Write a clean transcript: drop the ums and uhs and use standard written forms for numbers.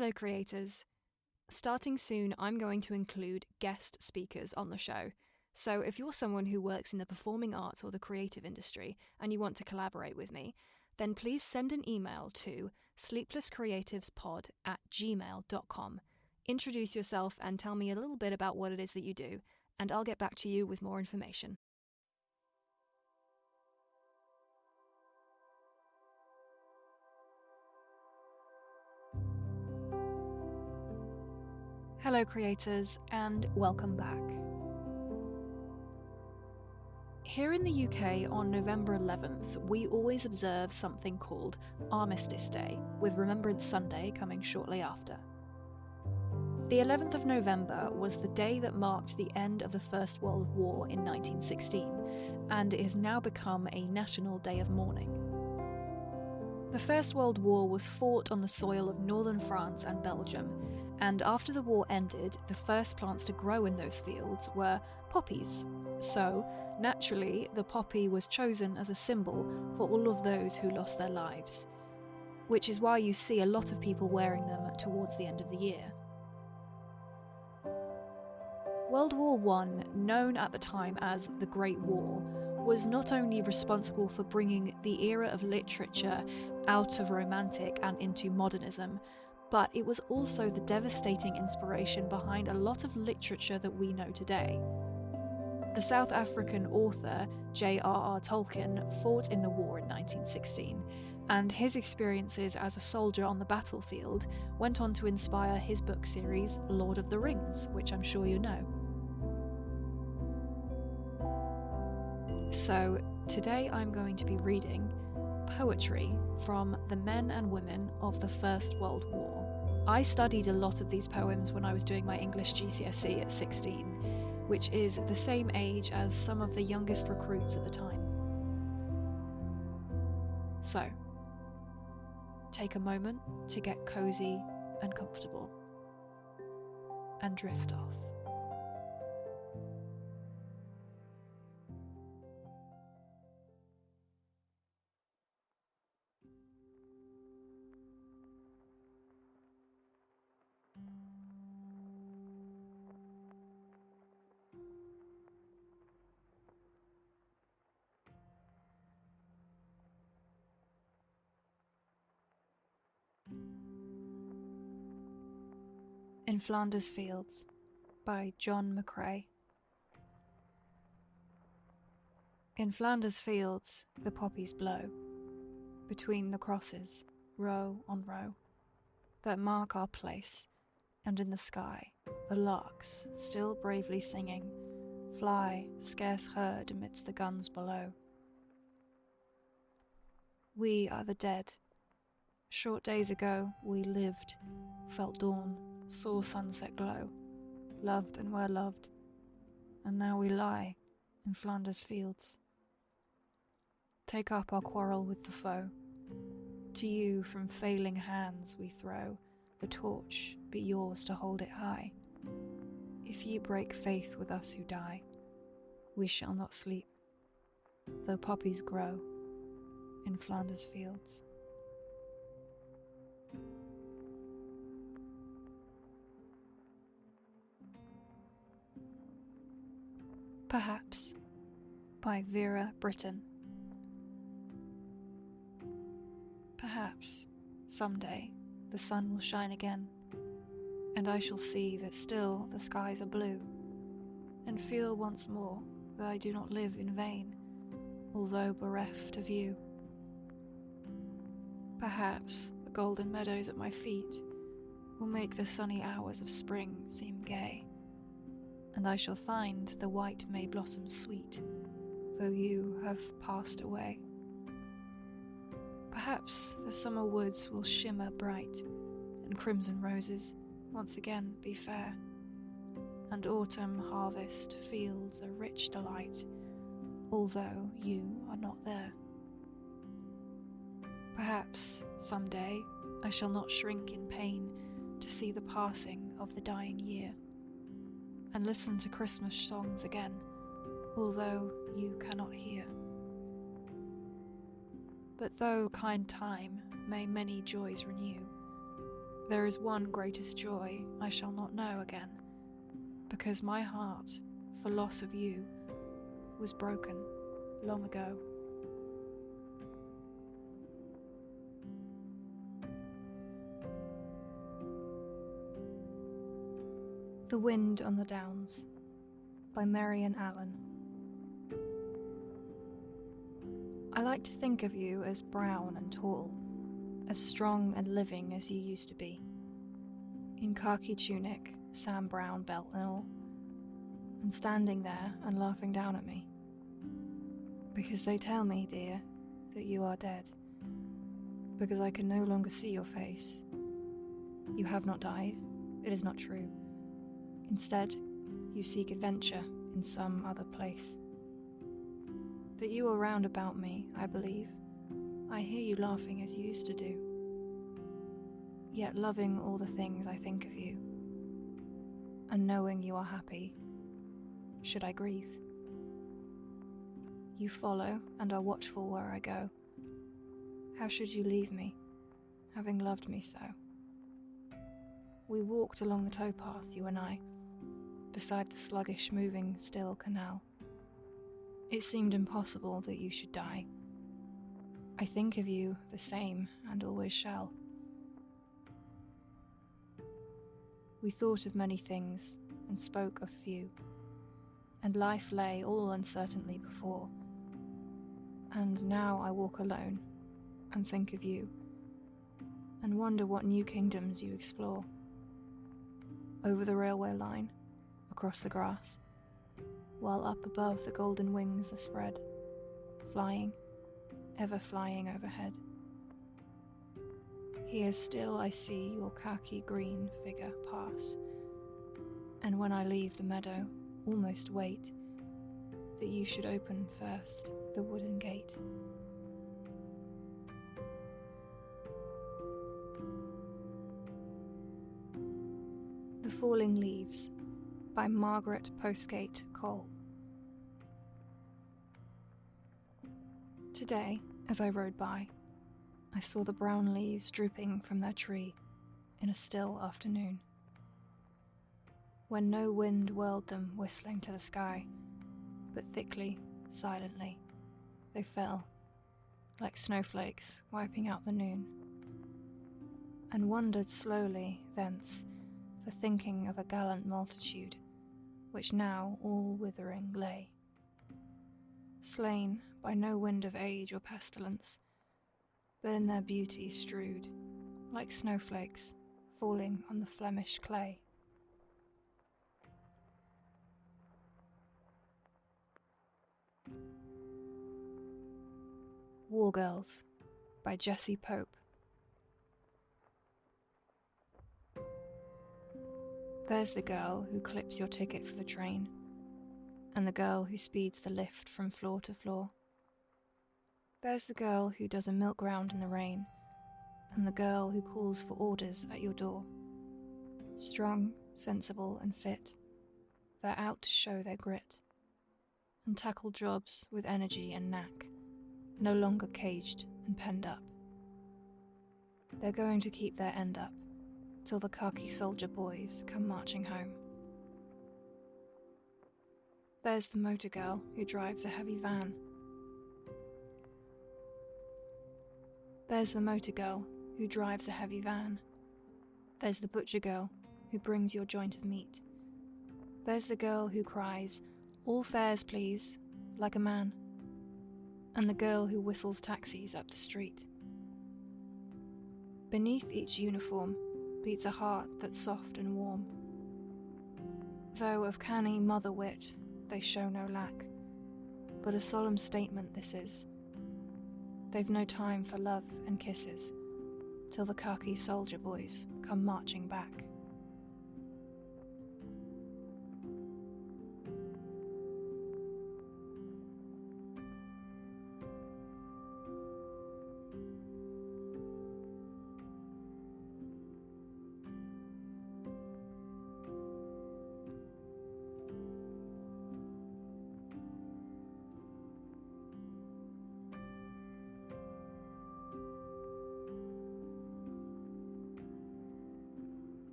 Hello creators! Starting soon, I'm going to include guest speakers on the show. So if you're someone who works in the performing arts or the creative industry and you want to collaborate with me, then please send an email to sleeplesscreativespod@gmail.com. Introduce yourself and tell me a little bit about what it is that you do, and I'll get back to you with more information. Hello creators, and welcome back. Here in the UK on November 11th, we always observe something called Armistice Day, with Remembrance Sunday coming shortly after. The 11th of November was the day that marked the end of the First World War in 1916, and it has now become a national day of mourning. The First World War was fought on the soil of northern France and Belgium, and after the war ended, the first plants to grow in those fields were poppies. So, naturally, the poppy was chosen as a symbol for all of those who lost their lives, which is why you see a lot of people wearing them towards the end of the year. World War I, known at the time as the Great War, was not only responsible for bringing the era of literature out of Romantic and into modernism, but it was also the devastating inspiration behind a lot of literature that we know today. The South African author J.R.R. Tolkien fought in the war in 1916, and his experiences as a soldier on the battlefield went on to inspire his book series Lord of the Rings, which I'm sure you know. So, today I'm going to be reading poetry from the men and women of the First World War. I studied a lot of these poems when I was doing my English GCSE at 16, which is the same age as some of the youngest recruits at the time. So, take a moment to get cozy and comfortable, and drift off. In Flanders Fields by John McRae. In Flanders Fields the poppies blow, between the crosses, row on row, that mark our place, and in the sky the larks, still bravely singing, fly scarce heard amidst the guns below. We are the dead. Short days ago we lived, felt dawn, saw sunset glow, loved and were loved, and now we lie in Flanders Fields. Take up our quarrel with the foe. To you from failing hands we throw the torch, be yours to hold it high. If ye break faith with us who die, we shall not sleep, though poppies grow in Flanders Fields. Perhaps, by Vera Brittain. Perhaps, someday, the sun will shine again, and I shall see that still the skies are blue, and feel once more that I do not live in vain, although bereft of you. Perhaps the golden meadows at my feet will make the sunny hours of spring seem gay, and I shall find the white may blossom sweet, though you have passed away. Perhaps the summer woods will shimmer bright, and crimson roses once again be fair, and autumn harvest fields a rich delight, although you are not there. Perhaps someday I shall not shrink in pain to see the passing of the dying year, and listen to Christmas songs again, although you cannot hear. But though kind time may many joys renew, There is one greatest joy I shall not know again, because my heart, for loss of you, was broken long ago. The Wind on the Downs by Marian Allen. I like to think of you as brown and tall, as strong and living as you used to be, in khaki tunic, Sam Brown belt and all, and standing there and laughing down at me. Because they tell me, dear, that you are dead, because I can no longer see your face. You have not died, it is not true. Instead, you seek adventure in some other place. That you are round about me, I believe. I hear you laughing as you used to do. Yet loving all the things I think of you, and knowing you are happy, should I grieve? You follow and are watchful where I go. How should you leave me, having loved me so? We walked along the towpath, you and I, beside the sluggish moving still canal. It seemed impossible that you should die. I think of you the same and always shall. We thought of many things and spoke of few, and life lay all uncertainly before. And now I walk alone and think of you, and wonder what new kingdoms you explore. Over the railway line, across the grass, while up above the golden wings are spread, flying, ever flying overhead. Here still I see your khaki green figure pass, and when I leave the meadow, almost wait that you should open first the wooden gate. The Falling Leaves by Margaret Postgate Cole. Today, as I rode by, I saw the brown leaves drooping from their tree in a still afternoon, when no wind whirled them whistling to the sky, but thickly, silently, they fell, like snowflakes wiping out the noon, and wandered slowly thence for thinking of a gallant multitude, which now all withering lay, slain by no wind of age or pestilence, but in their beauty strewed, like snowflakes falling on the Flemish clay. War Girls by Jessie Pope. There's the girl who clips your ticket for the train, and the girl who speeds the lift from floor to floor. There's the girl who does a milk round in the rain, and the girl who calls for orders at your door. Strong, sensible, and fit, they're out to show their grit, and tackle jobs with energy and knack, no longer caged and penned up. They're going to keep their end up, till the khaki soldier boys come marching home. There's the motor girl who drives a heavy van. There's the motor girl who drives a heavy van. There's the butcher girl who brings your joint of meat. There's the girl who cries, "All fares, please," like a man. And the girl who whistles taxis up the street. Beneath each uniform beats a heart that's soft and warm. Though of canny mother wit they show no lack, but a solemn statement this is. They've no time for love and kisses, till the khaki soldier boys come marching back.